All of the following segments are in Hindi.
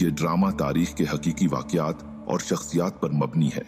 ये ड्रामा तारीख के हकीकी वाक़यात और शख्सियात पर मबनी है।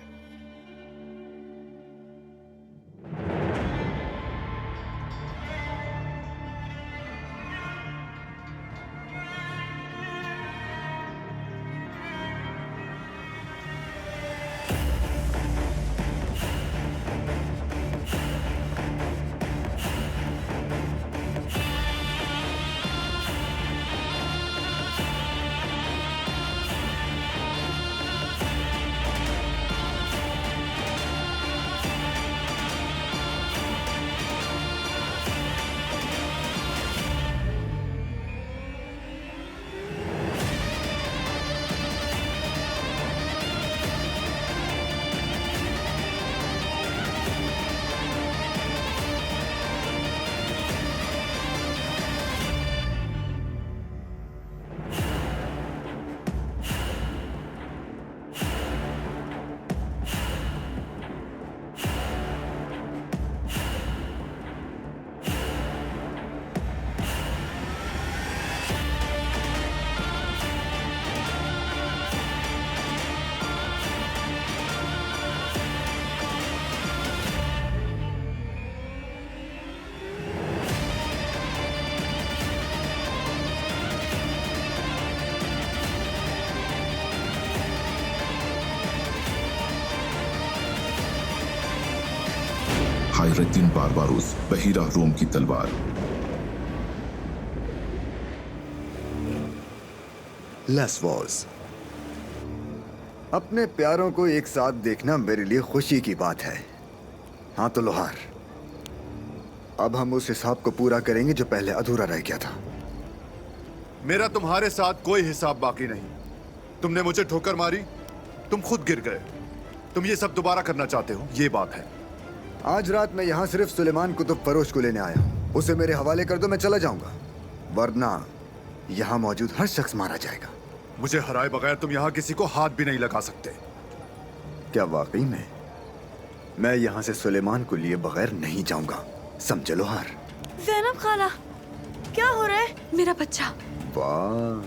हायरद्दीन बारबारोस, बहीरा रोम की तलवार। लेस्वोस, अपने प्यारों को एक साथ देखना मेरे लिए खुशी की बात है। हाँ तो लोहार, अब हम उस हिसाब को पूरा करेंगे जो पहले अधूरा रह गया था। मेरा तुम्हारे साथ कोई हिसाब बाकी नहीं। तुमने मुझे ठोकर मारी, तुम खुद गिर गए। तुम ये सब दोबारा करना चाहते हो, ये बात है। आज रात मैं यहाँ सिर्फ सुलेमान कुतुब फरोश को लेने आया हूँ। उसे मेरे हवाले कर दो, मैं चला जाऊंगा, वरना यहाँ मौजूद हर शख्स मारा जाएगा। मुझे हराए बगैर तुम यहाँ किसी को हाथ भी नहीं लगा सकते। क्या वाकई में? मैं यहाँ से सुलेमान को लिए बगैर नहीं जाऊंगा, समझे लोहार? ज़ैनब खाला, क्या हो रहा है? मेरा बच्चा। वाह,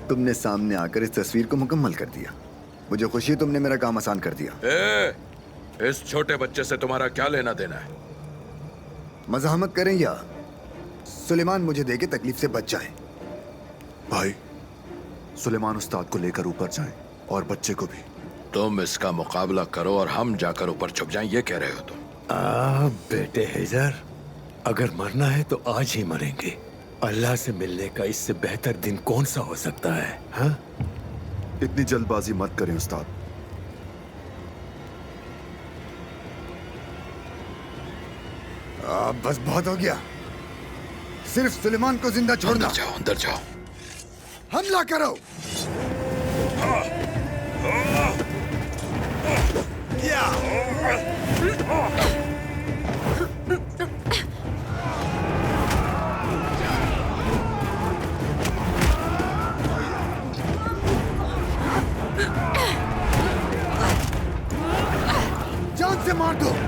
तुमने सामने आकर इस तस्वीर को मुकम्मल कर दिया। मुझे खुशी है तुमने मेरा काम आसान कर दिया। इस छोटे बच्चे से तुम्हारा क्या लेना देना है? मज़ाहमत करें या सुलेमान मुझे देके तकलीफ से बच जाए। भाई, सुलेमान उस्ताद को लेकर ऊपर जाएं और बच्चे को भी। तुम इसका मुकाबला करो और हम जाकर ऊपर छुप जाएं, ये कह रहे हो तुम? बेटे हैदर, अगर मरना है तो आज ही मरेंगे। अल्लाह से मिलने का इससे बेहतर दिन कौन सा हो सकता है? हाँ? इतनी जल्दबाजी मत करें उस्ताद। बस बहुत हो गया। सिर्फ सुलेमान को जिंदा छोड़ना। अंदर जाओ, अंदर जाओ। हमला करो। जान से मार दो।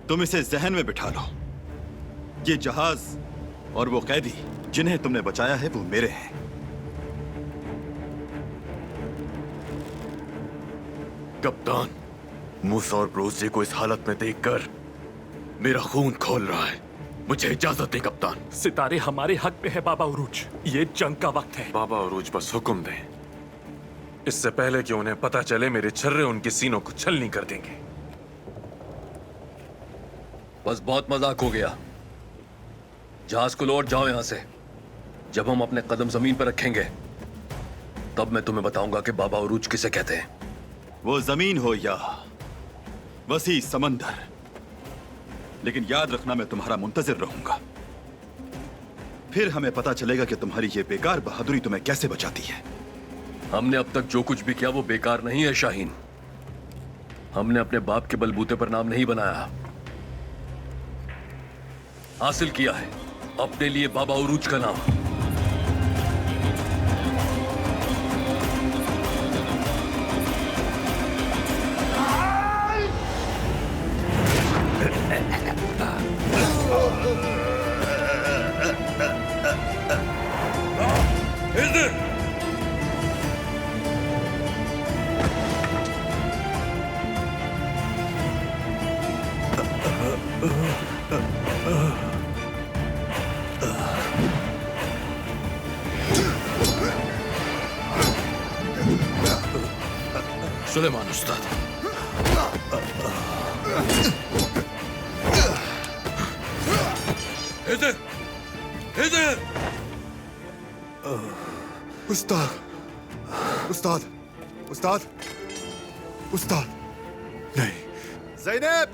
तुम इसे जहन में बिठा लो। ये जहाज और वो कैदी जिन्हें तुमने बचाया है वो मेरे हैं। कप्तान, मूसा और ब्रूस जी को इस हालत में देखकर मेरा खून खौल रहा है। मुझे इजाजत दे कप्तान। सितारे हमारे हक में है बाबा उरूज। ये जंग का वक्त है। बाबा उरूज बस हुक्म दें, इससे पहले कि उन्हें पता चले मेरे छर्रे उनके सीनों को छलनी कर देंगे। बस बहुत मजाक हो गया। जहाज को लौट जाओ यहां से। जब हम अपने कदम जमीन पर रखेंगे तब मैं तुम्हें बताऊंगा कि बाबा उरूज किसे कहते हैं। वो जमीन हो या वसी समंदर, लेकिन याद रखना मैं तुम्हारा मुंतजिर रहूंगा। फिर हमें पता चलेगा कि तुम्हारी ये बेकार बहादुरी तुम्हें कैसे बचाती है। हमने अब तक जो कुछ भी किया वो बेकार नहीं है शाहीन। हमने अपने बाप के बलबूते पर नाम नहीं बनाया, हासिल किया है अपने लिए बाबा उरूज का नाम। सुलेमान उस्ताद, इधर इधर। उस्ताद, उस्ताद, उस्ताद, उस्ताद, नहीं। ज़ैनब,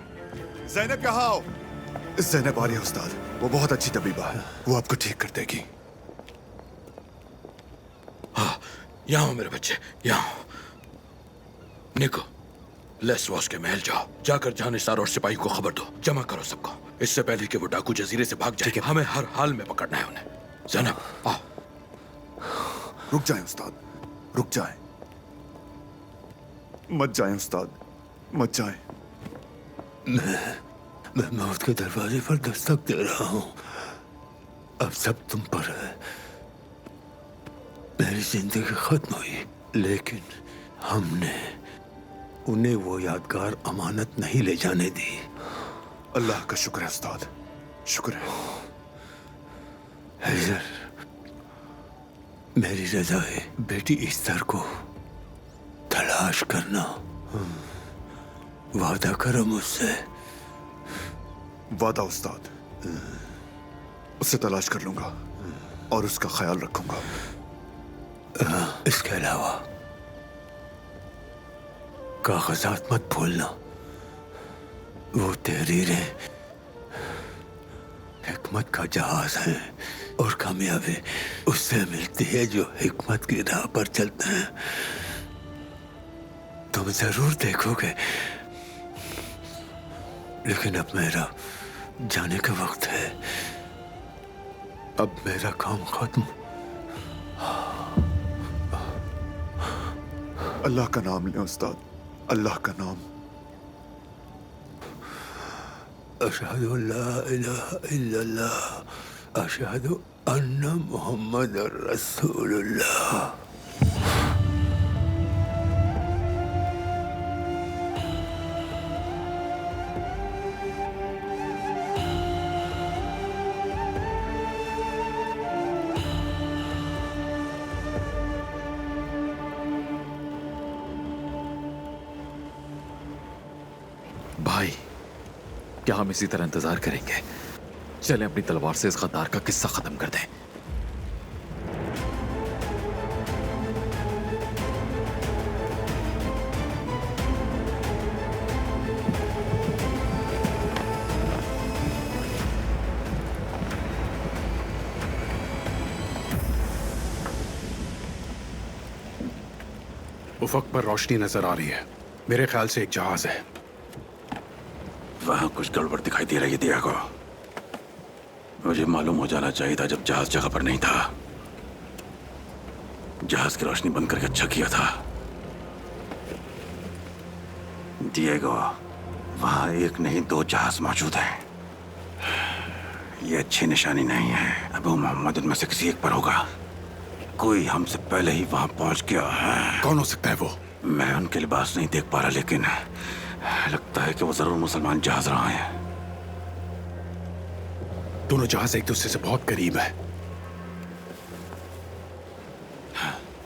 ज़ैनब कहाँ हो? ज़ैनब आ रही है उस्ताद। वो बहुत अच्छी तबीबा है, वो आपको ठीक कर देगी। हाँ, यहाँ हो मेरे बच्चे, यहाँ हो। निको, लेस्वॉस के महल जाओ। जाकर जानिसार और सिपाही को खबर दो। जमा करो सबको, इससे पहले कि वो डाकू जजीरे से भाग जाए। हमें हर हाल में पकड़ना है उन्हें। ज़ैनब, आओ। रुक जाएं उस्ताद, रुक जाएं। मत जाएं उस्ताद, मत जाएं। मैं मौत के दरवाजे पर दस्तक दे रहा हूं। अब सब तुम पर है। मेरी जिंदगी खत्म हुई, लेकिन हमने उन्हें वो यादगार अमानत नहीं ले जाने दी। अल्लाह का शुक्र है उस्ताद, शुक्र है। हैदर, मेरी रजा है बेटी इस्तर को तलाश करना। वादा करो मुझसे। वादा उस्ताद, उसे तलाश कर लूंगा और उसका ख्याल रखूंगा। इसके अलावा कागजात मत भूलना। वो तहरीरें हिकमत का जहाज है और कामयाबी उससे मिलती है जो हिकमत की राह पर चलते हैं। तुम जरूर देखोगे, लेकिन अब मेरा जाने का वक्त है। अब मेरा काम खत्म। अल्लाह का नाम लें उस्ताद, अल्लाह का नाम। अशहदु अल्ला इलाहा इल्लल्लाह, अशहदु अन्ना मुहम्मद रसूलुल्लाह। भाई, क्या हम इसी तरह इंतजार करेंगे? चलें अपनी तलवार से इस गद्दार का किस्सा खत्म कर दें। उफक पर रोशनी नजर आ रही है। मेरे ख्याल से एक जहाज है। वहां कुछ गड़बड़ दिखाई दे रही है दियागो। मुझे मालूम हो जाना चाहिए था जब जहाज जगह पर नहीं था। जहाज की रोशनी बंद करके अच्छा किया था। दिएगो, वहां एक नहीं दो जहाज मौजूद हैं। ये अच्छी निशानी नहीं है। अबू मोहम्मद उनमें से किसी एक पर होगा। कोई हमसे पहले ही वहां पहुंच गया है। कौन हो सकता है वो? मैं उनके लिबास नहीं देख पा रहा, लेकिन लगता है कि वो जरूर मुसलमान जहाज रहा है। दोनों जहाज एक दूसरे से बहुत करीब है।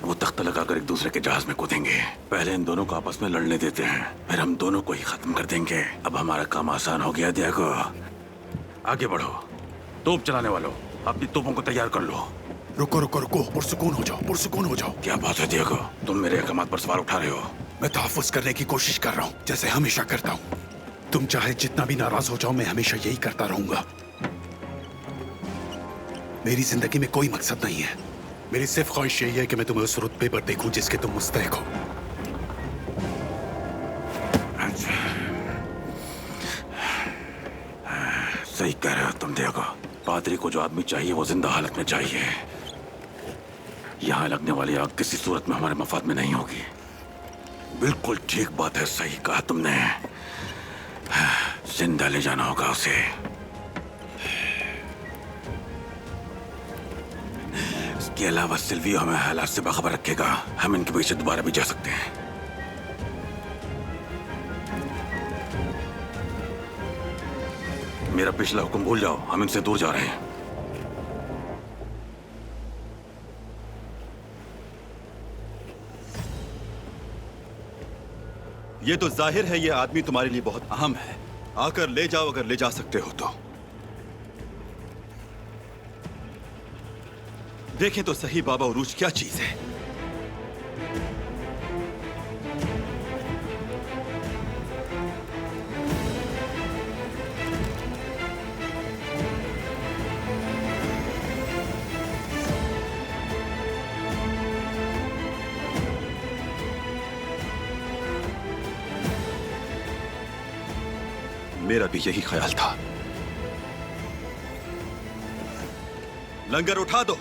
वो तख्ता लगाकर एक दूसरे के जहाज में कूदेंगे। पहले इन दोनों को आपस में लड़ने देते हैं, फिर हम दोनों को ही खत्म कर देंगे। अब हमारा काम आसान हो गया डिएगो। आगे बढ़ो, तोप चलाने वालों, अपनी तोपों को तैयार कर लो। रुको रुको रुको, पुरसुकून हो जाओ, पुरसुकून हो जाओ। क्या बात है डिएगो, तुम मेरे अहकामात पर सवाल उठा रहे हो? मैं तहफ़्फ़ुज़ करने की कोशिश कर रहा हूँ, जैसे हमेशा करता हूँ। तुम चाहे जितना भी नाराज हो जाओ, मैं हमेशा यही करता रहूंगा। मेरी जिंदगी में कोई मकसद नहीं है। मेरी सिर्फ ख्वाहिश यही है कि मैं तुम्हें उस रुतबे पर देखूं जिसके तुम मुस्तहिक हो। सही कह रहे हो तुम डिएगो। पादरी को जो आदमी चाहिए वो जिंदा हालत में चाहिए। यहाँ लगने वाली आग किसी सूरत में हमारे मफाद में नहीं होगी। बिल्कुल ठीक बात है, सही कहा तुमने। जिंदा ले जाना होगा उसे। इसके अलावा सिल्वियो हमें हालात से बाखबर रखेगा। हम इनके पीछे दोबारा भी जा सकते हैं। मेरा पिछला हुक्म भूल जाओ, हम इनसे दूर जा रहे हैं। ये तो जाहिर है ये आदमी तुम्हारे लिए बहुत अहम है। आकर ले जाओ अगर ले जा सकते हो तो। देखें तो सही बाबा उरूज क्या चीज है। मेरा भी यही ख्याल था। लंगर उठा दो।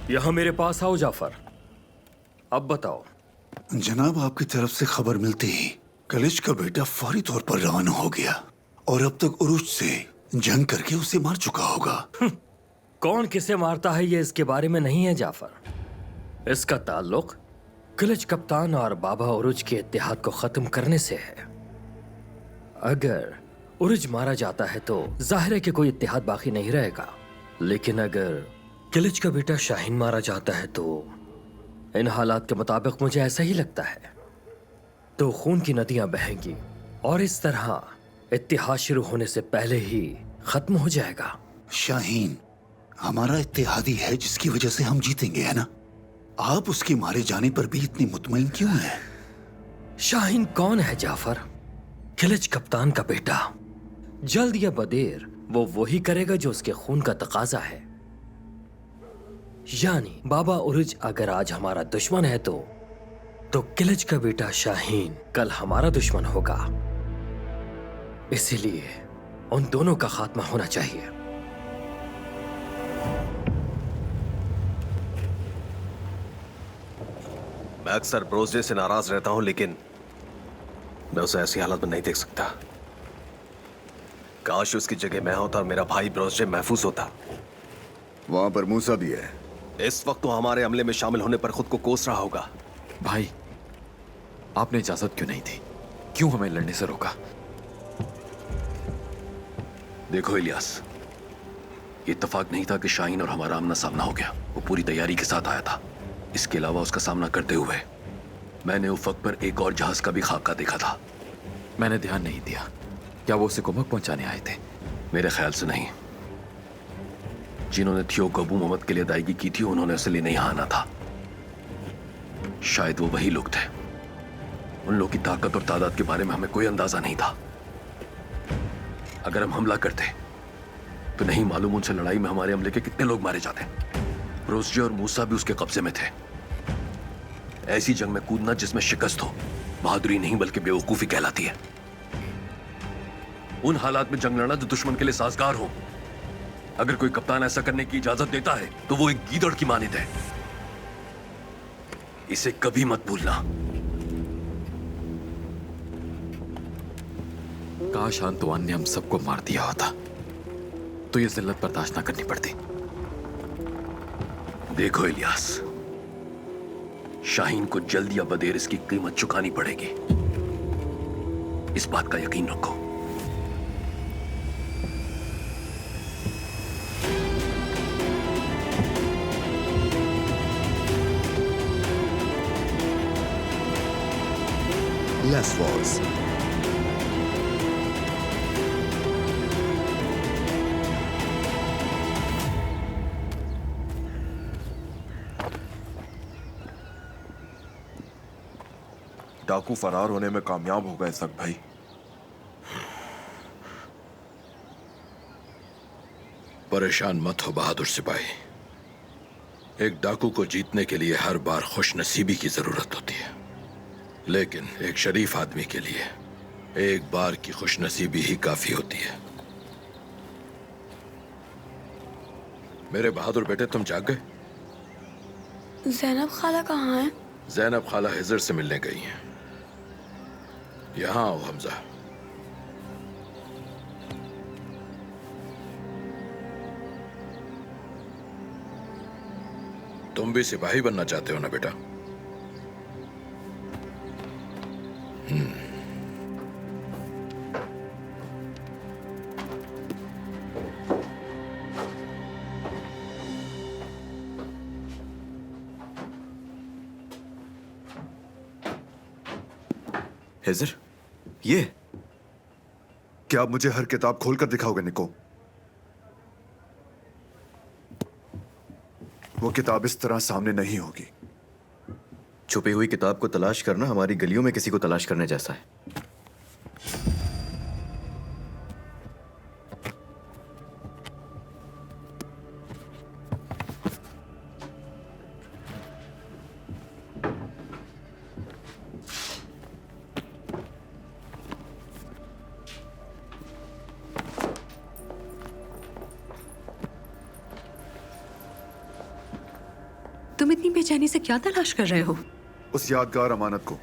यहां मेरे पास आओ जाफर। अब बताओ। जनाब, आपकी तरफ से खबर मिलते ही कलिज का बेटा फौरी तौर पर रवाना हो गया और अब तक उरुज से जंग करके उसे मार चुका होगा। कौन किसे मारता है ये इसके बारे में नहीं है जाफर। इसका ताल्लुक किलिज कप्तान और बाबा उरुज के इत्तेहाद को खत्म करने से है। अगर उरुज मारा जाता है तो जाहिर है कि कोई इत्तेहाद बाकी नहीं रहेगा, लेकिन अगर किलिज का बेटा शाहीन मारा जाता है तो इन हालात के मुताबिक मुझे ऐसा ही लगता है तो खून की नदियां बहेंगी और इस तरह इत्तेहाद शुरू होने से पहले ही खत्म हो जाएगा। शाहीन हमारा इत्तेहादी है जिसकी वजह से हम जीतेंगे, है ना? आप उसके मारे जाने पर भी इतनी मुतमईन क्यों हैं? शाहीन कौन है जाफर? किलिज कप्तान का बेटा। जल्द या बदेर वो वही करेगा जो उसके खून का तकाजा है। यानी बाबा उरुज अगर आज हमारा दुश्मन है तो किलिज का बेटा शाहीन कल हमारा दुश्मन होगा। इसीलिए उन दोनों का खात्मा होना चाहिए। मैं अक्सर ब्रोजे से नाराज रहता हूं, लेकिन मैं उसे ऐसी हालत में नहीं देख सकता। काश उसकी जगह मैं होता और मेरा भाई ब्रोजे महफूज होता। वहां पर मूसा भी है। इस वक्त तो हमारे हमले में शामिल होने पर खुद को कोस रहा होगा। भाई, आपने इजाजत क्यों नहीं दी? क्यों हमें लड़ने से रोका? देखो इलियास, ये इत्तेफाक नहीं था कि शाहीन और हमारा आमना सामना हो गया। वो पूरी तैयारी के साथ आया था। इसके अलावा उसका सामना करते हुए मैंने उफक पर एक और जहाज का भी खाका देखा था। मैंने ध्यान नहीं दिया। क्या वो उसे कुमक पहुंचाने आए थे? मेरे ख्याल से नहीं। जिन्होंने थियो को अबू मोहम्मद के लिए अदायगी की थी उन्होंने उसे लेने यहाँ आना था। शायद वो वही लोग थे। उन लोगों की ताकत और तादाद के बारे में हमें कोई अंदाजा नहीं था। अगर हम हमला करते तो नहीं मालूम उनसे लड़ाई में हमारे हमले के कितने लोग मारे जाते। रोज़े और मूसा भी उसके कब्जे में थे। ऐसी जंग में कूदना जिसमें शिकस्त हो बहादुरी नहीं बल्कि बेवकूफी कहलाती है। उन हालात में जंग लड़ना जो दुश्मन के लिए साजगार हो। अगर कोई कप्तान ऐसा करने की इजाजत देता है तो वो एक गीदड़ की मानित है। इसे कभी मत भूलना। काश आंतुआन ने हम सबको मार दिया होता तो ये जिल्लत बर्दाश्त ना करनी पड़ती। देखो इलियास, शाहीन को जल्द या बदेर इसकी कीमत चुकानी पड़ेगी, इस बात का यकीन रखो। Less walls. डाकू फरार होने में कामयाब हो गए सक भाई। परेशान मत हो बहादुर सिपाही। एक डाकू को जीतने के लिए हर बार खुशनसीबी की जरूरत होती है, लेकिन एक शरीफ आदमी के लिए एक बार की खुशनसीबी ही काफी होती है। मेरे बहादुर बेटे, तुम जाग गए? ज़ैनब खाला कहाँ है? ज़ैनब खाला हिजर से मिलने गई हैं। यहां आओ हमजा। तुम भी सिपाही बनना चाहते हो ना बेटा? हिजर, ये क्या आप मुझे हर किताब खोलकर दिखाओगे निको? वो किताब इस तरह सामने नहीं होगी। छुपी हुई किताब को तलाश करना हमारी गलियों में किसी को तलाश करने जैसा है। तुम इतनी बेचैनी से क्या तलाश कर रहे हो? उस यादगार अमानत को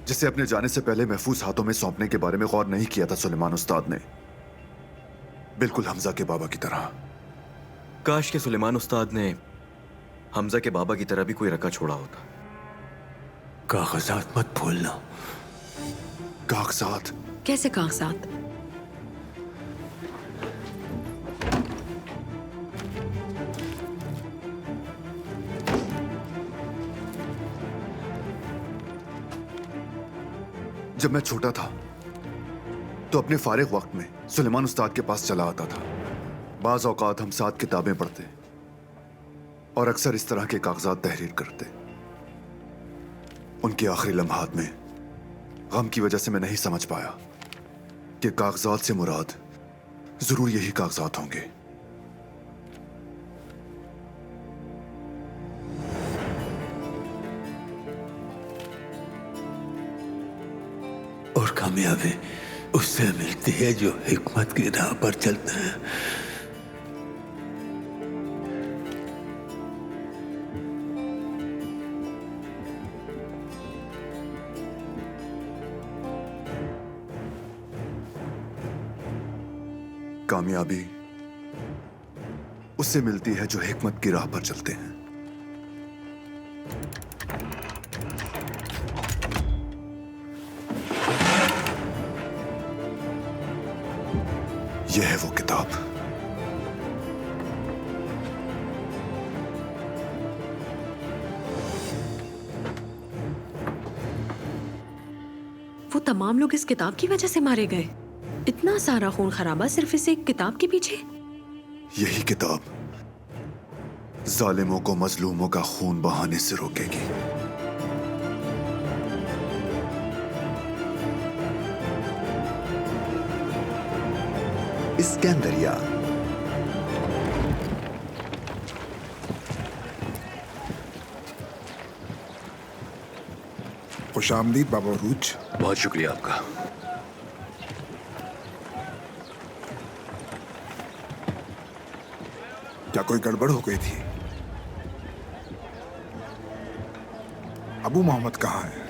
जिसे अपने जाने से पहले महफूज हाथों में सौंपने के बारे में गौर नहीं किया था सुलेमान उस्ताद ने, बिल्कुल हमजा के बाबा की तरह। काश के सुलेमान उस्ताद ने हमजा के बाबा की तरह भी कोई रका छोड़ा होता। कागजात मत भूलना। कागजात? कैसे कागजात? जब मैं छोटा था तो अपने फारिग वक्त में सुलेमान उस्ताद के पास चला आता था। बाज औकात हम साथ किताबें पढ़ते और अक्सर इस तरह के कागजात तहरीर करते। उनके आखिरी लम्हात में गम की वजह से मैं नहीं समझ पाया कि कागजात से मुराद जरूर यही कागजात होंगे। और कामयाबी उससे मिलती है जो हिकमत की राह पर चलते हैं। कामयाबी उससे मिलती है जो हिकमत की राह पर चलते हैं। यह है वो किताब। वो तमाम लोग इस किताब की वजह से मारे गए। इतना सारा खून खराबा सिर्फ इस एक किताब के पीछे। यही किताब जालिमों को मजलूमों का खून बहाने से रोकेगी। इस्कंदरिया। खुशामदीद बाबा रूज। बहुत शुक्रिया आपका। क्या कोई गड़बड़ हो गई थी? अबू मोहम्मद कहाँ है?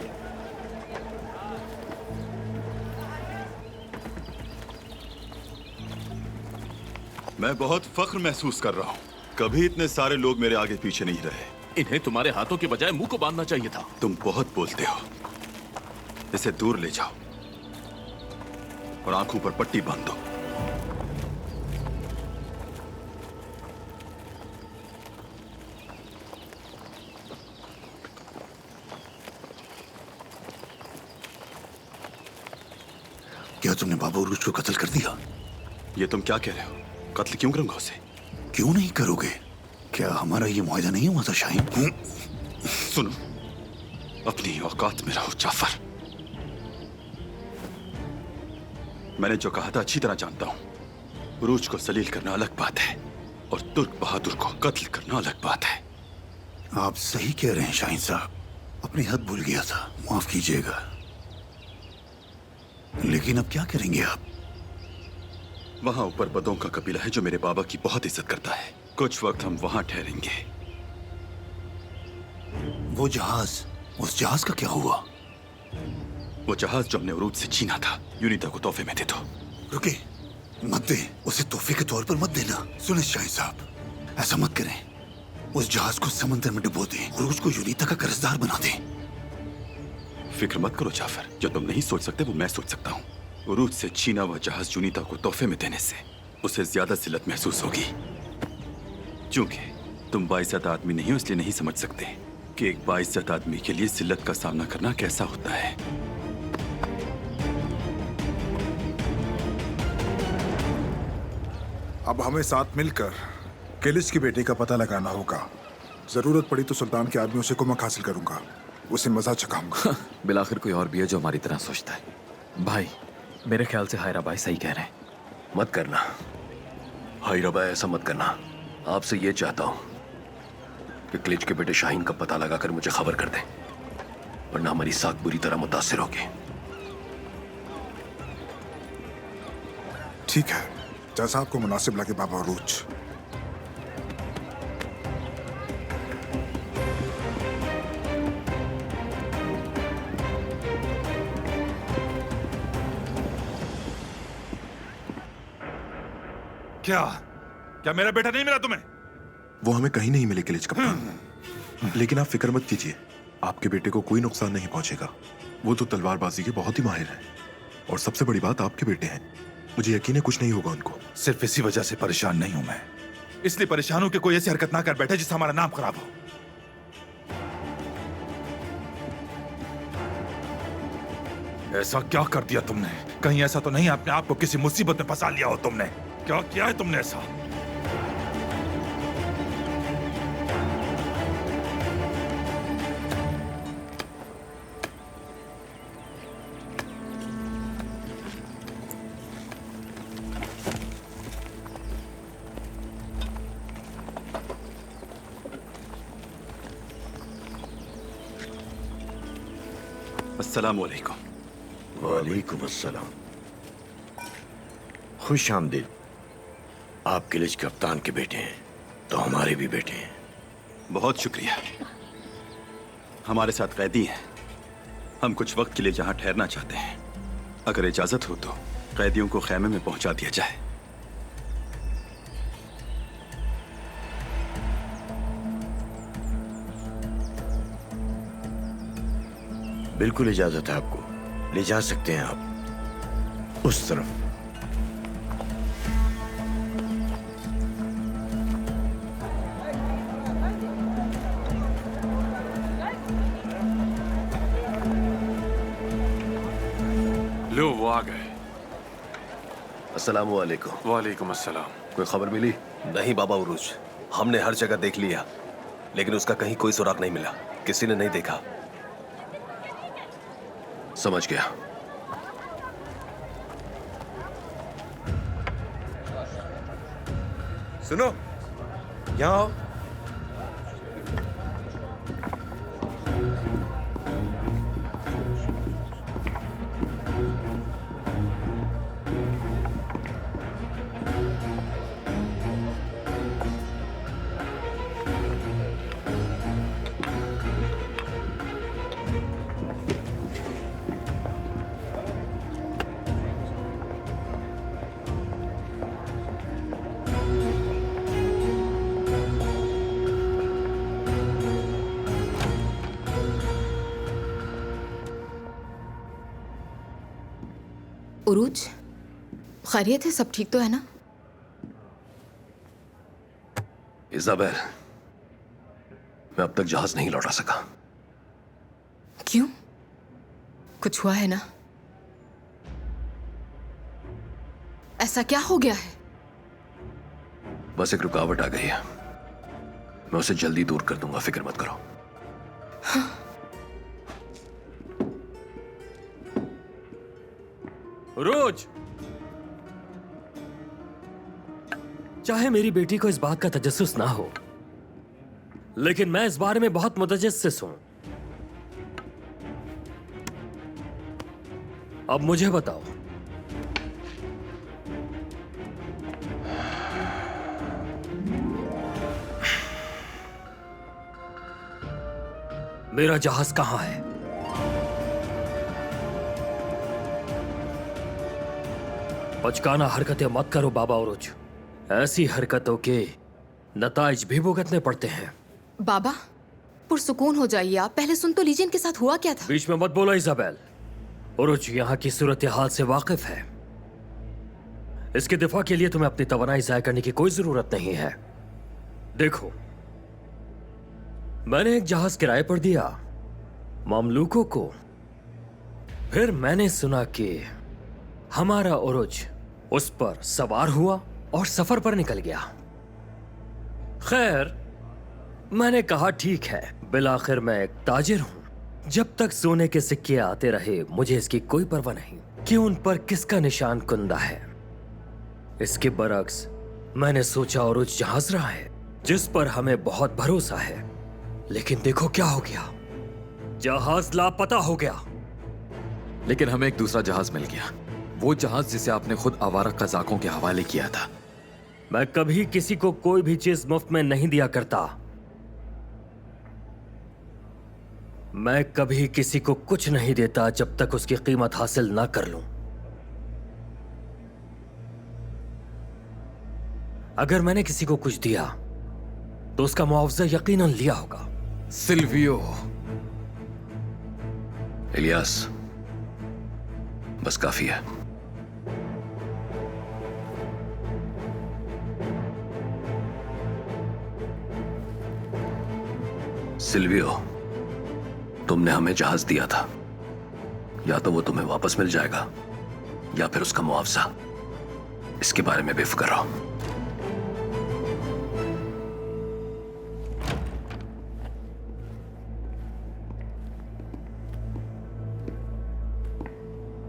मैं बहुत फख्र महसूस कर रहा हूँ। कभी इतने सारे लोग मेरे आगे पीछे नहीं रहे। इन्हें तुम्हारे हाथों के बजाय मुंह को बांधना चाहिए था। तुम बहुत बोलते हो। इसे दूर ले जाओ और आंखों पर पट्टी बांध दो। क्या तुमने बाबा उरूज को कत्ल कर दिया? ये तुम क्या कह रहे हो? कत्ल क्यों करूंगा उसे? क्यों नहीं करोगे? क्या हमारा ये मुआहदा नहीं हुआ था शाहीन? सुनो, अपनी औकात में रहो जाफर। मैंने जो कहा था अच्छी तरह जानता हूं। उरूज को जलील करना अलग बात है और तुर्क बहादुर को कत्ल करना अलग बात है। आप सही कह रहे हैं शाहीन साहब, अपनी हद भूल गया था, माफ कीजिएगा। लेकिन अब क्या करेंगे आप? वहां ऊपर बदों का कबीला है जो मेरे बाबा की बहुत इज्जत करता है। कुछ वक्त हम वहां ठहरेंगे। वो जहाज, उस जहाज का क्या हुआ? वो जहाज जो हमने उरूज से छीना था, यूनिता को तोहफे में दे दो। रुके, मत दे, उसे तोहफे के तौर पर मत देना। सुने शाहीन साहब, ऐसा मत करें। उस जहाज को समंदर में डुबो दें और उसको यूनिता का कर्जदार बना दें। फिक्र मत करो जाफर, जो तुम नहीं सोच सकते वो मैं सोच सकता हूँ। उरूज से छीना हुआ जहाज यूनिता को तोहफे में देने से उसे ज्यादा जिल्लत महसूस होगी। क्योंकि तुम बाइज्जत आदमी नहीं हो, इसलिए नहीं समझ सकते कि एक बाइज्जत आदमी के लिए जिल्लत का सामना करना कैसा होता है। अब हमें साथ मिलकर किलिच की बेटी का पता लगाना होगा। जरूरत पड़ी तो सुल्तान के आदमियों से कुमक हासिल करूंगा, उसे मजा चखाऊंगा। बिलाखिर कोई और भी है जो हमारी तरह सोचता है। भाई, मेरे ख्याल से हायरा भाई सही कह रहे हैं। मत करना हायरा भाई, ऐसा मत करना। आपसे ये चाहता हूं कि क्लिच के बेटे शाहीन का पता लगाकर मुझे खबर कर दें, वरना हमारी साख बुरी तरह मुतासिर होगी। ठीक है, जैसा आपको मुनासिब लगे बाबा उरूज। क्या मेरा बेटा नहीं मिला तुम्हें? वो हमें कहीं नहीं मिले किलिच कप्तान। लेकिन आप फिक्र मत कीजिए, आपके बेटे को कोई नुकसान नहीं पहुंचेगा। वो तो तलवारबाजी के बहुत ही माहिर हैं। और सबसे बड़ी बात, आपके बेटे हैं। मुझे यकीन है कुछ नहीं होगा उनको। सिर्फ इसी वजह से परेशान नहीं हूं मैं। इसलिए परेशान हूं कि कोई ऐसी हरकत ना कर बैठे जिससे हमारा नाम खराब हो। ऐसा क्या कर दिया तुमने? कहीं ऐसा तो नहीं अपने आप को किसी मुसीबत में फंसा लिया हो तुमने? क्या किया है तुमने ऐसा? अस्सलामु अलैकुम। वालेकुम अस्सलाम। खुश आमदीद। आप किलिच कप्तान के बेटे हैं तो हमारे भी बेटे हैं। बहुत शुक्रिया। हमारे साथ कैदी हैं। हम कुछ वक्त के लिए जहां ठहरना चाहते हैं। अगर इजाजत हो तो कैदियों को खैमे में पहुंचा दिया जाए। बिल्कुल इजाजत है आपको, ले जा सकते हैं आप उस तरफ। लो, वो आ गए। अस्सलामु अलैकुम। वालेकुम अस्सलाम। कोई खबर मिली? नहीं बाबा उरूज, हमने हर जगह देख लिया, लेकिन उसका कहीं कोई सुराग नहीं मिला। किसी ने नहीं देखा। समझ गया। सुनो, यहाँ आओ। उरूज, खैरियत है? सब ठीक तो है ना? इजाबेल, मैं अब तक जहाज नहीं लौटा सका। क्यों? कुछ हुआ है ना? ऐसा क्या हो गया है? बस एक रुकावट आ गई है, मैं उसे जल्दी दूर कर दूंगा, फिक्र मत करो। हाँ। रोज, चाहे मेरी बेटी को इस बात का तजस्सुस ना हो, लेकिन मैं इस बारे में बहुत मुतजस्सिस हूं। अब मुझे बताओ, मेरा जहाज कहां है? बचकाना हरकतें मत करो बाबा उरुज। ऐसी हरकतों के नताइज भी भुगतने पड़ते हैं। बाबा, पुरसुकून हो जाइए आप। पहले सुन तो लीजिए इनके साथ हुआ क्या था। बीच में मत बोलो इजाबेल। उरुज यहाँ की सूरत हाल से वाकिफ है। इसके दिफा के लिए तुम्हें अपनी तवानाई जाया करने की कोई जरूरत नहीं है। देखो, मैंने एक जहाज किराए पर दिया मामलूकों को। फिर मैंने सुना कि हमारा उरुज उस पर सवार हुआ और सफर पर निकल गया। खैर, मैंने कहा ठीक है, बिलाखिर मैं एक ताजिर हूं। जब तक सोने के सिक्के आते रहे मुझे इसकी कोई परवाह नहीं कि उन पर किसका निशान कुंदा है। इसके बरक्स मैंने सोचा उरुज जहाज रहा है जिस पर हमें बहुत भरोसा है, लेकिन देखो क्या हो गया, जहाज लापता हो गया। लेकिन हमें एक दूसरा जहाज मिल गया, वो जहाज जिसे आपने खुद आवारा कज़ाकों के हवाले किया था। मैं कभी किसी को कोई भी चीज मुफ्त में नहीं दिया करता। मैं कभी किसी को कुछ नहीं देता जब तक उसकी कीमत हासिल ना कर लूं। अगर मैंने किसी को कुछ दिया तो उसका मुआवजा यकीनन लिया होगा। सिल्वियो। इलियास, बस काफी है। सिल्वियो, तुमने हमें जहाज दिया था, या तो वो तुम्हें वापस मिल जाएगा या फिर उसका मुआवजा। इसके बारे में बेफिक्र रहो।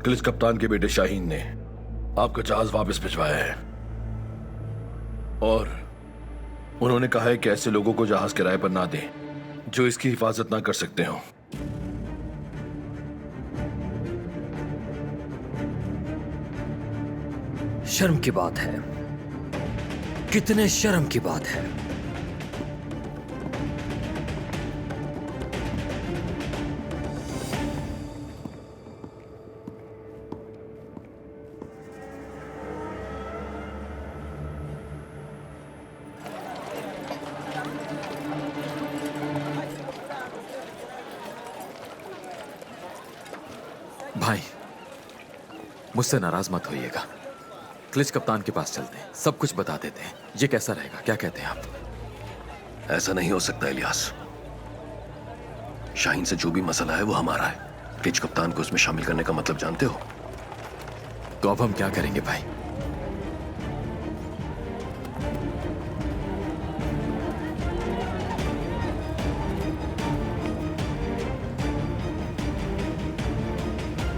क्लिच कप्तान के बेटे शाहीन ने आपका जहाज वापस भिजवाया है और उन्होंने कहा है कि ऐसे लोगों को जहाज किराए पर ना दें जो इसकी हिफाजत ना कर सकते हो। शर्म की बात है, कितने शर्म की बात है। भाई, मुझसे नाराज मत होइएगा। क्लिच कप्तान के पास चलते हैं, सब कुछ बता देते हैं। ये कैसा रहेगा, क्या कहते हैं आप? ऐसा नहीं हो सकता इलियास। शाहीन से जो भी मसला है वो हमारा है। क्लिच कप्तान को उसमें शामिल करने का मतलब जानते हो? तो अब हम क्या करेंगे भाई?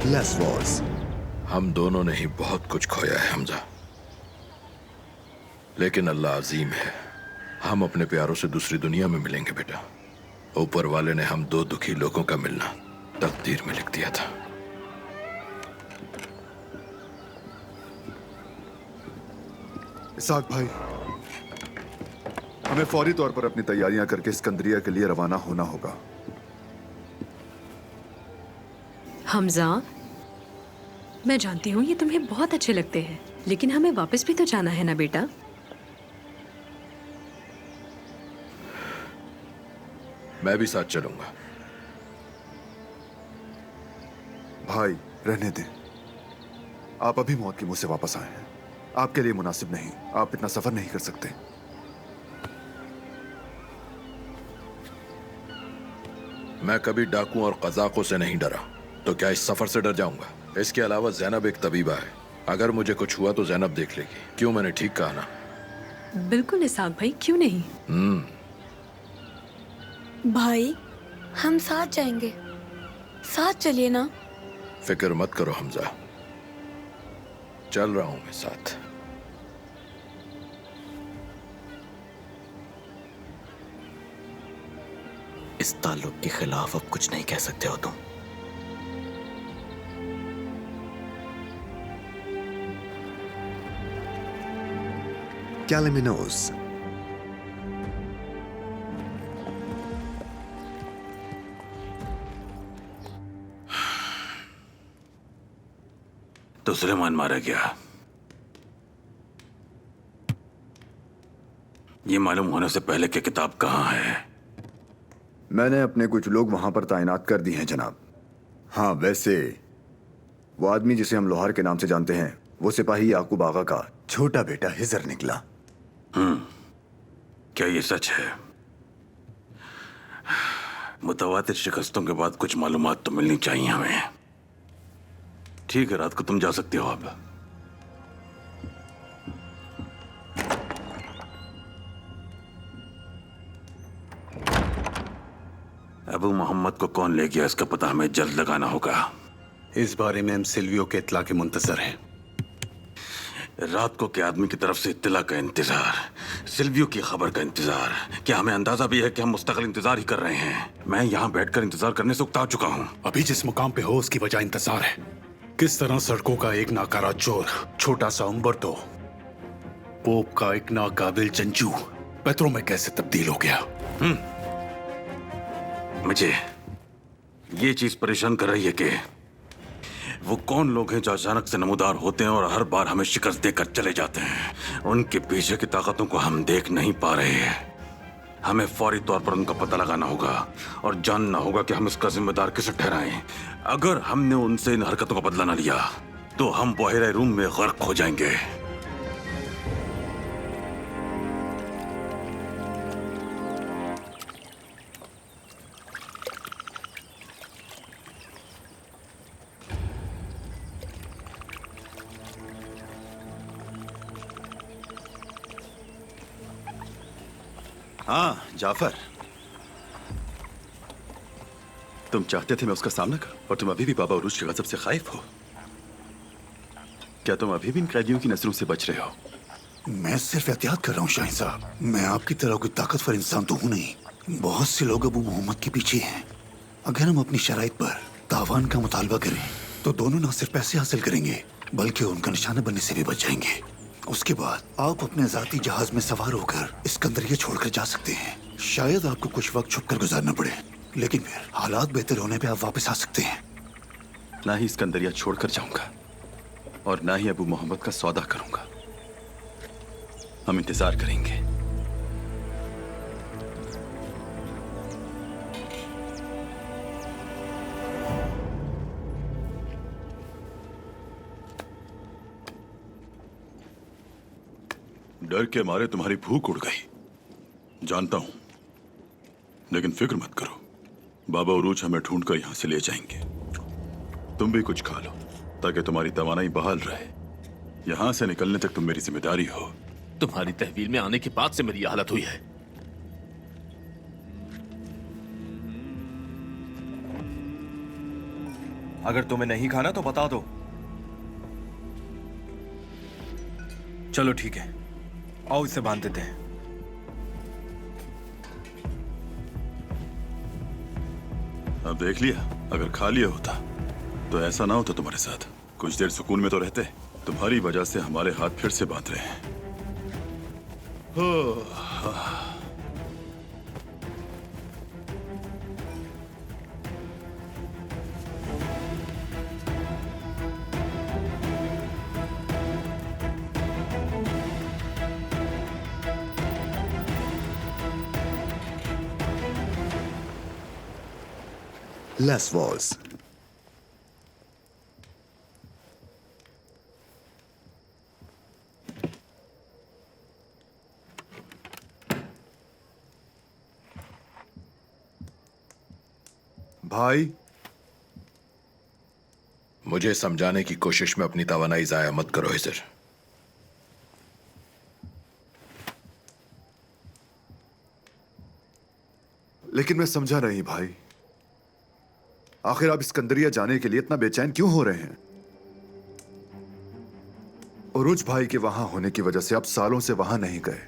Less Wars. हम दोनों ने ही बहुत कुछ खोया है हमजा, लेकिन अल्लाह अजीम है। हम अपने प्यारों से दूसरी दुनिया में मिलेंगे बेटा। ऊपर वाले ने हम दो दुखी लोगों का मिलना तकदीर में लिख दिया था। इसाक भाई, हमें फौरी तौर पर अपनी तैयारियां करके सिकंदरिया के लिए रवाना होना होगा। हमजा, मैं जानती हूँ ये तुम्हें बहुत अच्छे लगते हैं, लेकिन हमें वापस भी तो जाना है ना बेटा। मैं भी साथ चलूंगा। भाई रहने दे, आप अभी मौत के मुंह से वापस आए हैं। आपके लिए मुनासिब नहीं, आप इतना सफर नहीं कर सकते। मैं कभी डाकुओं और कजाकों से नहीं डरा, तो क्या इस सफर से डर जाऊंगा? इसके अलावा जैनब एक तबीबा है, अगर मुझे कुछ हुआ तो जैनब देख लेगी। क्यों, मैंने ठीक कहा ना? बिल्कुल इसहाक भाई, क्यों नहीं। भाई हम साथ जाएंगे, साथ चलिए ना। फिक्र मत करो हमजा, चल रहा हूं मैं साथ। इस ताल्लुक के खिलाफ अब कुछ नहीं कह सकते हो तुम। कैलेमिनोस। तो सुलेमान मारा गया, ये मालूम होने से पहले कि किताब कहाँ है? मैंने अपने कुछ लोग वहां पर तैनात कर दिए हैं जनाब। हाँ, वैसे वो आदमी जिसे हम लोहार के नाम से जानते हैं, वो सिपाही याकूब आगा का छोटा बेटा हिजर निकला। क्या ये सच है? मुतवातिर शिकस्तों के बाद कुछ मालूमात तो मिलनी चाहिए हमें। ठीक है, रात को तुम जा सकते हो। अब अबू मोहम्मद को कौन ले गया, इसका पता हमें जल्द लगाना होगा। इस बारे में हम सिल्वियो के इत्तला के मुंतजर हैं। रात को के आदमी की तरफ से इत्तला का इंतजार, सिल्वियो की खबर का इंतजार। क्या हमें अंदाजा भी है कि हम मुस्तकिल इंतजार ही कर रहे हैं? मैं यहाँ बैठकर इंतजार करने से उकता चुका हूँ। अभी जिस मुकाम पे हो उसकी वजह इंतजार है। किस तरह सड़कों का एक नाकारा चोर, छोटा सा उम्बरतो, पोप का एक नाकाबिल जंजू पैतरों में कैसे तब्दील हो गया। मुझे ये चीज परेशान कर रही है कि वो कौन लोग हैं जो अचानक से नमूदार होते हैं और हर बार हमें शिकस्त देकर चले जाते हैं। उनके पीछे की ताकतों को हम देख नहीं पा रहे हैं। हमें फौरी तौर पर उनका पता लगाना होगा और जानना होगा कि हम इसका जिम्मेदार किसे ठहराएं। अगर हमने उनसे इन हरकतों का बदला न लिया तो हम बहिरे रूम में गर्क हो जाएंगे। हाँ जाफर, तुम चाहते थे मैं उसका सामना करूं और तुम अभी भी बाबा उरूज के गजब से खाइफ हो। क्या तुम अभी भी इन कैदियों की नजरों से बच रहे हो? मैं सिर्फ एहतियात कर रहा हूँ शाहीन साहब। मैं आपकी तरह कोई ताकतवर इंसान तो हूँ नहीं। बहुत से लोग अबू मोहम्मद के पीछे हैं। अगर हम अपनी शराइत पर तावान का मुतालबा करें तो दोनों न सिर्फ पैसे हासिल करेंगे बल्कि उनका निशाना बनने से भी बच जाएंगे। उसके बाद आप अपने जाती जहाज में सवार होकर इस्कंदरिया छोड़कर जा सकते हैं। शायद आपको कुछ वक्त छुप कर गुजारना पड़े, लेकिन फिर हालात बेहतर होने पे आप वापस आ सकते हैं। ना ही इस्कंदरिया छोड़कर जाऊंगा और ना ही अबू मोहम्मद का सौदा करूंगा। हम इंतजार करेंगे। डर के मारे तुम्हारी भूख उड़ गई, जानता हूं, लेकिन फिक्र मत करो, बाबा उरूज हमें ढूंढकर यहां से ले जाएंगे। तुम भी कुछ खा लो ताकि तुम्हारी तवानाई बहाल रहे। यहां से निकलने तक तुम मेरी जिम्मेदारी हो। तुम्हारी तहवील में आने के बाद से मेरी हालत हुई है। अगर तुम्हें नहीं खाना तो बता दो। चलो ठीक है, आओ इसे बांध देते हैं। अब देख लिया, अगर खा लिया होता तो ऐसा ना होता तुम्हारे साथ। कुछ देर सुकून में तो रहते। तुम्हारी वजह से हमारे हाथ फिर से बांध रहे हैं। Less walls. भाई, मुझे समझाने की कोशिश में अपनी तवानाई जाया मत करो हिजर। लेकिन मैं समझा नहीं भाई, आखिर आप सिकंदरिया जाने के लिए इतना बेचैन क्यों हो रहे हैं? उरुज भाई के वहां होने की वजह से आप सालों से वहां नहीं गए,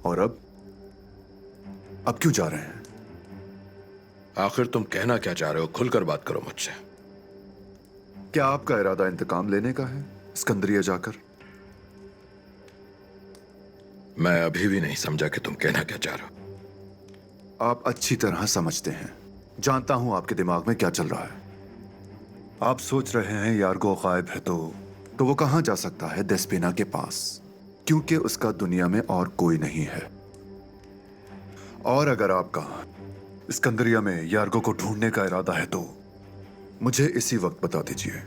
और अब क्यों जा रहे हैं? आखिर तुम कहना क्या चाह रहे हो? खुलकर बात करो मुझसे। क्या आपका इरादा इंतकाम लेने का है सिकंदरिया जाकर? मैं अभी भी नहीं समझा कि तुम कहना क्या चाह रहे हो। आप अच्छी तरह समझते हैं, जानता हूं आपके दिमाग में क्या चल रहा है। आप सोच रहे हैं यारगो गायब है तो वो कहां जा सकता है? देस्पिना के पास, क्योंकि उसका दुनिया में और कोई नहीं है। और अगर आपका सिकंदरिया में यारगो को ढूंढने का इरादा है तो मुझे इसी वक्त बता दीजिए।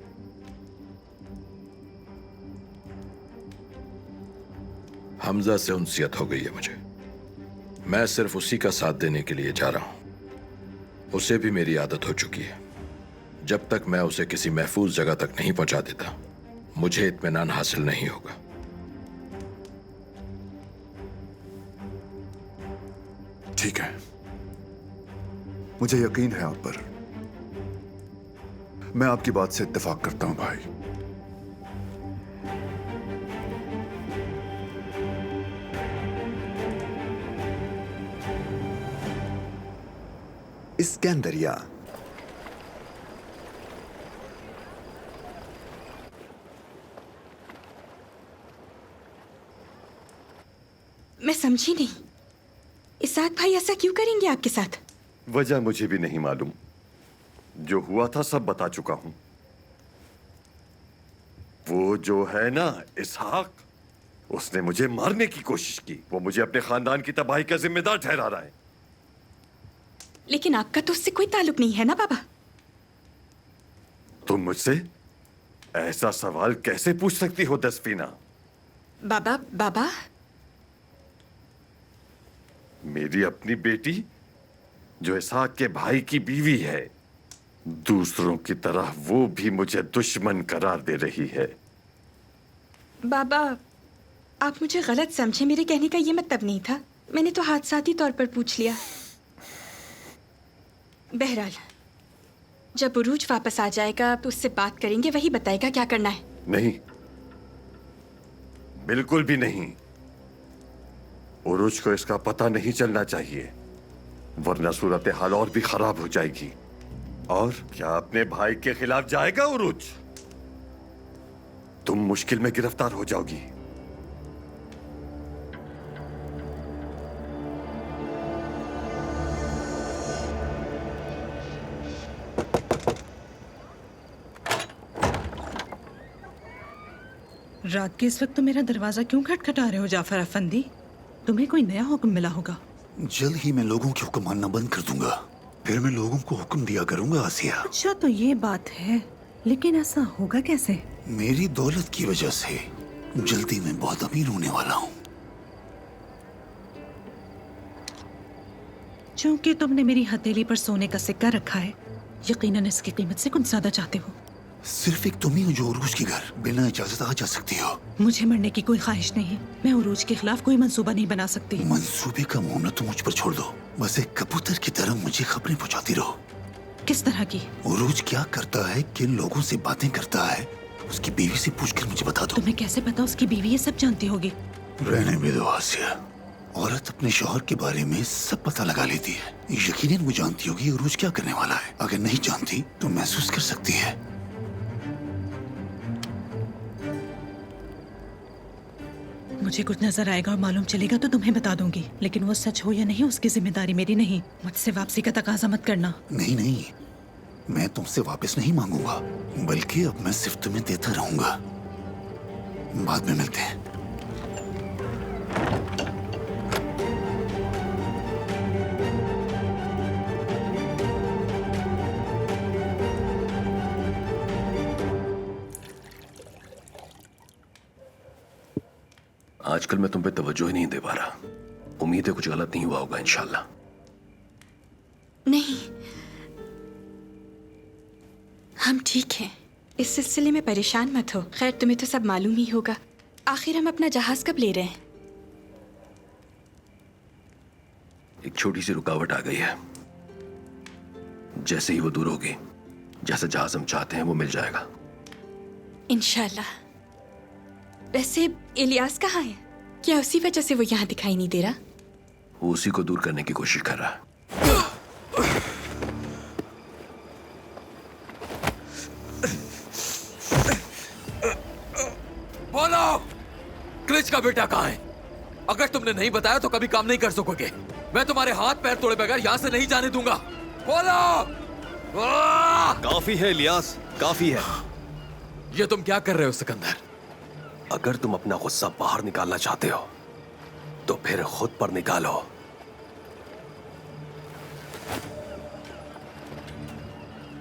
हमजा से उनसियत हो गई है मुझे। मैं सिर्फ उसी का साथ देने के लिए जा रहा हूं। उसे भी मेरी आदत हो चुकी है। जब तक मैं उसे किसी महफूज जगह तक नहीं पहुंचा देता, मुझे इत्मीनान हासिल नहीं होगा। ठीक है, मुझे यकीन है आप पर। मैं आपकी बात से इत्तेफाक करता हूं भाई। इस्कंदरिया। मैं समझी नहीं, इसाक भाई ऐसा क्यों करेंगे आपके साथ? वजह मुझे भी नहीं मालूम। जो हुआ था सब बता चुका हूं। वो जो है ना इसहाक, उसने मुझे मारने की कोशिश की। वो मुझे अपने खानदान की तबाही का जिम्मेदार ठहरा रहा है। लेकिन आपका तो उससे कोई ताल्लुक नहीं है ना बाबा। तुम मुझसे ऐसा सवाल कैसे पूछ सकती हो दसफीना? बाबा मेरी अपनी बेटी जो इसहाक के भाई की बीवी है, दूसरों की तरह वो भी मुझे दुश्मन करार दे रही है। बाबा, आप मुझे गलत समझे। मेरे कहने का ये मतलब नहीं था। मैंने तो हादसाती तौर पर पूछ लिया। बहरहाल, जब उरूज वापस आ जाएगा तो उससे बात करेंगे, वही बताएगा क्या करना है। नहीं, बिल्कुल भी नहीं। उरूज को इसका पता नहीं चलना चाहिए, वरना सूरत हाल और भी खराब हो जाएगी। और क्या अपने भाई के खिलाफ जाएगा उरूज? तुम मुश्किल में गिरफ्तार हो जाओगी। रात के इस वक्त तो मेरा दरवाजा क्यों खटखटा रहे हो जाफर अफंदी? तुम्हें कोई नया हुक्म मिला होगा। जल्द ही मैं लोगों के हुक्म मानना बंद कर दूंगा, फिर मैं लोगों को हुक्म दिया करूंगा। आसिया, अच्छा तो ये बात है, लेकिन ऐसा होगा कैसे? मेरी दौलत की वजह से जल्दी मैं बहुत अमीर होने वाला हूँ। चूंकि तुमने मेरी हथेली पर सोने का सिक्का रखा है, यकीनन इसकी कीमत से कुछ ज्यादा चाहते हो। सिर्फ एक तुम ही हो जो उरूज के घर बिना इजाजत आ जा सकती हो। मुझे मरने की कोई ख्वाहिश नहीं। मैं उरूज के खिलाफ कोई मंसूबा नहीं बना सकती। मंसूबे का मामला तो मुझ पर छोड़ दो, बस एक कबूतर की तरह मुझे खबरें पहुंचाती रहो। किस तरह की? उरूज क्या करता है, किन लोगों से बातें करता है, उसकी बीवी से पूछकर मुझे बता दो। तुम्हें कैसे पता उसकी बीवी ये सब जानती होगी? रहने में दो आसिया, औरत अपने शौहर के बारे में सब पता लगा लेती है। यकीनन वो जानती होगी उरूज क्या करने वाला है। अगर नहीं जानती तो महसूस कर सकती है। मुझे कुछ नजर आएगा और मालूम चलेगा तो तुम्हें बता दूंगी, लेकिन वो सच हो या नहीं उसकी जिम्मेदारी मेरी नहीं। मुझसे वापसी का तकाजा मत करना। नहीं नहीं, मैं तुमसे वापस नहीं मांगूंगा, बल्कि अब मैं सिर्फ तुम्हें देता रहूंगा। बाद में मिलते हैं। आजकल मैं तुम पे तवज्जो ही नहीं दे पा रहा। उम्मीद है कुछ गलत नहीं हुआ होगा इंशाल्लाह। नहीं, हम ठीक हैं। इस सिलसिले में परेशान मत हो। खैर तुम्हें तो सब मालूम ही होगा। आखिर हम अपना जहाज कब ले रहे हैं? एक छोटी सी रुकावट आ गई है। जैसे ही वो दूर होगी, जैसा जहाज हम चाहते हैं वो मिल जाएगा इंशाल्लाह। वैसे इलियास कहाँ है? क्या उसी वजह से वो यहाँ दिखाई नहीं दे रहा? वो उसी को दूर करने की कोशिश कर रहा है। बोलो, क्लिच का बेटा कहाँ है? अगर तुमने नहीं बताया तो कभी काम नहीं कर सकोगे। मैं तुम्हारे हाथ पैर तोड़े बगैर यहाँ से नहीं जाने दूंगा। बोलो। काफी है इलियास, काफी है। ये तुम क्या कर रहे हो सिकंदर? अगर तुम अपना गुस्सा बाहर निकालना चाहते हो तो फिर खुद पर निकालो।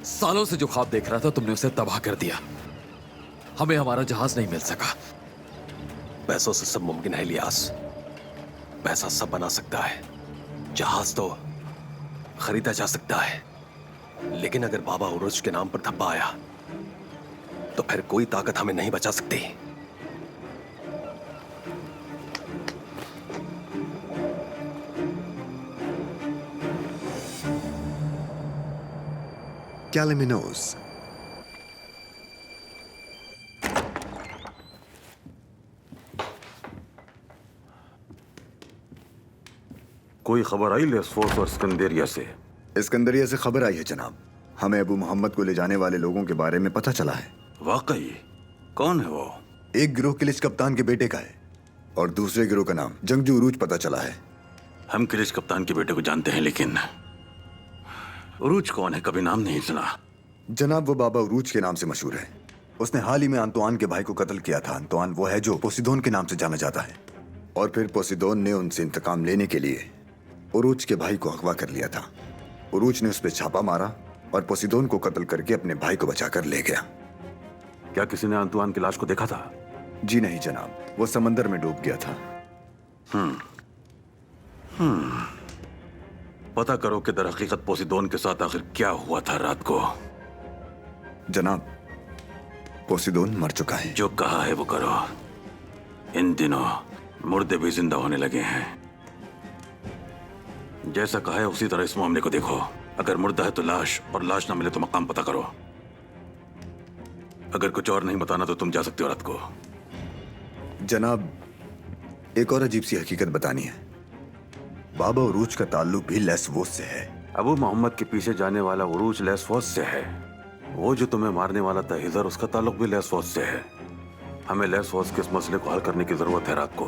सालों से जो ख्वाब देख रहा था तुमने उसे तबाह कर दिया। हमें हमारा जहाज नहीं मिल सका। पैसों से सब मुमकिन है इलियास। पैसा सब बना सकता है, जहाज तो खरीदा जा सकता है। लेकिन अगर बाबा उरुज के नाम पर धब्बा आया तो फिर कोई ताकत हमें नहीं बचा सकती। कैलेमिनोस। कोई खबर आई लेस्फोस और स्कंदेरिया से? स्कंदरिया से खबर आई है जनाब। हमें अबू मोहम्मद को ले जाने वाले लोगों के बारे में पता चला है। वाकई? कौन है वो? एक गिरोह किलिच कप्तान के बेटे का है और दूसरे गिरोह का नाम जंगजू उरूज पता चला है। हम किलिच कप्तान के बेटे को जानते हैं, लेकिन उरूज कौन है? कभी नाम नहीं सुना। जनाब वो बाबा उरूज के नाम से मशहूर है। उसने हाल ही में अंतुआन के भाई को कत्ल किया था। अंतुआन वो है जो पोसिदोन के नाम से जाना जाता है। और फिर पोसिदोन ने उनसे इंतकाम लेने के लिए उरूज के भाई को अगवा कर लिया था। उरूज ने उस पर छापा मारा और पोसिदोन को कत्ल करके अपने भाई को बचाकर ले गया। क्या किसी ने अंतुआन की लाश को देखा था? जी नहीं जनाब, वो समंदर में डूब गया था। पता करो कि दर हकीकत पोसिदोन के साथ आखिर क्या हुआ था रात को। जनाब पोसिदोन मर चुका है। जो कहा है वो करो। इन दिनों मुर्दे भी जिंदा होने लगे हैं। जैसा कहा है उसी तरह इस मामले को देखो। अगर मुर्दा है तो लाश, और लाश ना मिले तो मकाम पता करो। अगर कुछ और नहीं बताना तो तुम जा सकते हो रात को। जनाब एक और अजीब सी हकीकत बतानी है। बाबा उरूज का ताल्लुक भी लेस्वोस से है। अबू मोहम्मद के पीछे जाने वाला उरूज लेस्वोस से है। वो जो तुम्हें मारने वाला था हिजर, उसका ताल्लुक भी लेस्वोस से है। हमें लेस्वोस के इस मसले को हल करने की जरूरत है रात को।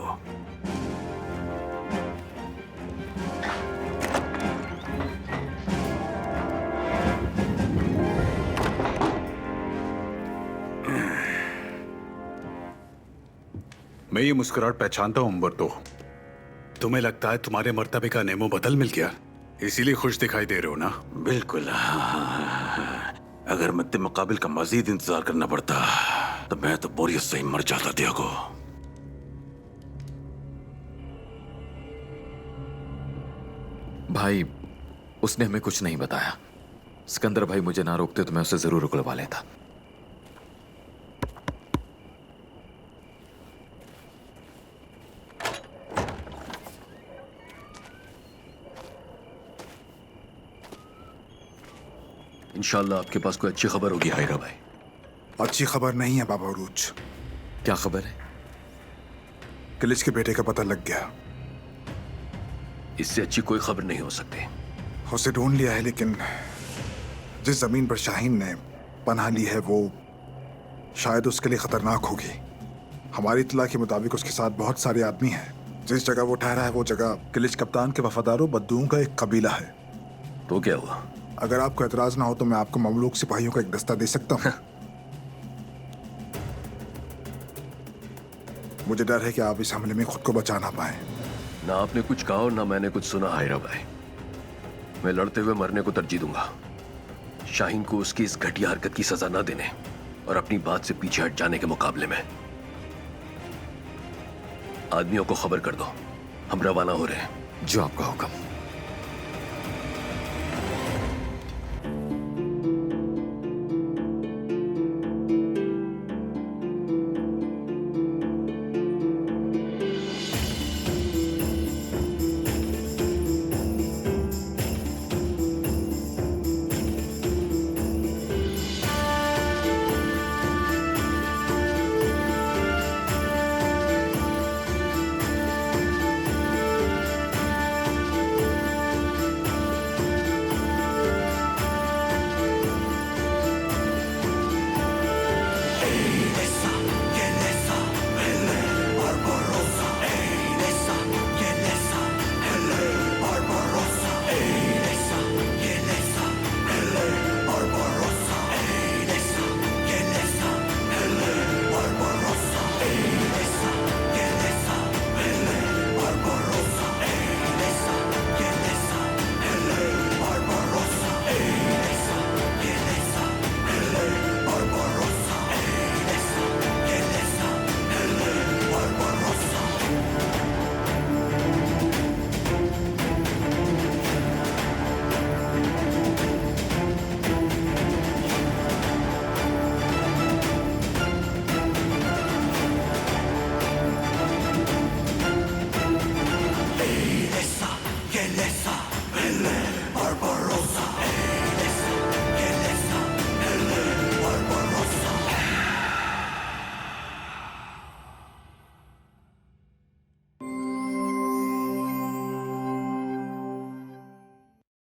मैं ये मुस्कुराहट पहचानता हूँ उम्बरतो। तुम्हें लगता है तुम्हारे मर्तबे का नेमो बदल मिल गया, इसीलिए खुश दिखाई दे रहे हो ना? बिल्कुल। अगर मद्दे मुकाबिल का मजीद इंतजार करना पड़ता तो मैं तो बोरियत से ही मर जाता त्यागो। भाई उसने हमें कुछ नहीं बताया। सिकंदर भाई मुझे ना रोकते तो मैं उसे जरूर उकलवा लेता। इंशाल्लाह आपके पास कोई अच्छी खबर होगी हायरा भाई। अच्छी खबर नहीं है बाबा उरूज। क्या खबर है? किलिच के बेटे का पता लग गया। इससे अच्छी कोई खबर नहीं हो सकती। उसे ढूंढ लिया है, लेकिन जिस जमीन पर शाहीन ने पनाह ली है वो शायद उसके लिए खतरनाक होगी। हमारी इत्तला के मुताबिक उसके साथ बहुत सारे आदमी हैं। जिस जगह वो ठहरा है वो जगह किलिच कप्तान के वफादारों बद्दुओं का एक कबीला है। तो क्या हुआ? अगर आपको एतराज ना हो तो मैं आपको ममलूक सिपाहियों का एक दस्ता दे सकता हूँ। मुझे डर है कि आप इस हमले में खुद को बचा ना पाए। ना आपने कुछ कहा और ना मैंने कुछ सुना हायरा भाई। मैं लड़ते हुए मरने को तरजीह दूंगा। शाहीन को उसकी इस घटिया हरकत की सजा न देने और अपनी बात से पीछे हट जाने के मुकाबले में आदमियों को खबर कर दो, हम रवाना हो रहे हैं। जो आपका हुक्म।